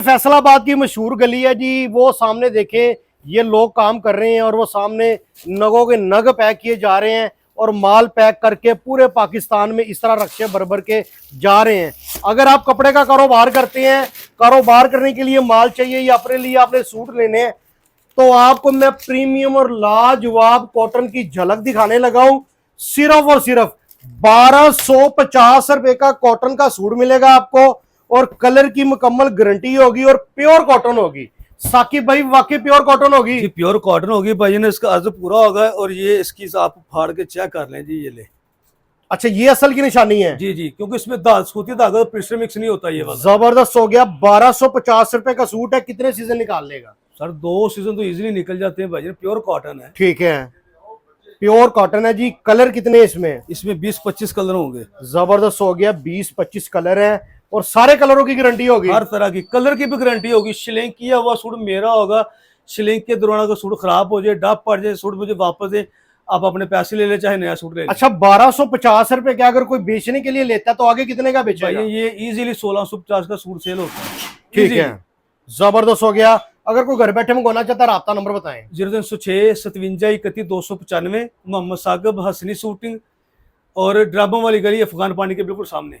फैसलाबाद की मशहूर गली है जी, वो सामने देखें, ये लोग काम कर रहे हैं और वो सामने नगों के नग पैक किए जा रहे हैं और माल पैक करके पूरे पाकिस्तान में इस तरह रक्शे भर भर के जा रहे हैं। अगर आप कपड़े का कारोबार करते हैं, कारोबार करने के लिए माल चाहिए या अपने लिए आपने सूट लेने हैं, तो आपको मैं प्रीमियम और लाजवाब कॉटन की झलक दिखाने लगा हूं। सिर्फ और सिर्फ 1250 रुपए का कॉटन का सूट मिलेगा आपको और कलर की मुकम्मल गारंटी होगी और प्योर कॉटन होगी। साकिब भाई वाकई प्योर कॉटन होगी जी, प्योर कॉटन होगी भाई ने, इसका अर्ज पूरा होगा और ये इसकी आप फाड़ के चेक कर लें जी, ये ले। अच्छा, ये असल की निशानी है जी जी, क्योंकि इसमें सूती धागा प्रेशर मिक्स नहीं होता ये वाला। जबरदस्त हो गया। 1250 रुपए का सूट है, कितने सीजन निकाल लेगा सर? 2 सीजन तो इजीली निकल जाते हैं भाई, प्योर कॉटन है। ठीक है, प्योर कॉटन है जी। कलर कितने इसमें? इसमें 20-25 कलर होंगे। जबरदस्त हो गया, 20-25 कलर है और सारे कलरों की गारंटी होगी। हर तरह की कलर की भी गारंटी होगी। शिलिंग किया हुआ सूट मेरा होगा, शिलिंग के दौरान अगर सूट खराब हो जाए, डब पड़ जाए, सूट मुझे वापस दे, आप अपने पैसे ले ले, चाहे नया सूट ले ले। अच्छा, 1250 रुपए का अगर कोई बेचने के लिए लेता है तो आगे कितने का बेचेगा? ये इजीली 1650 का सूट सेल होता है। ठीक है, जबरदस्त हो गया। अगर कोई घर बैठे मंगवाना चाहता है, राब्ता नंबर बताएं। 0306 57 31 295, मोहम्मद साकिब, हसनी शूटिंग और ड्रामा वाली गली, अफगान पानी के बिल्कुल सामने।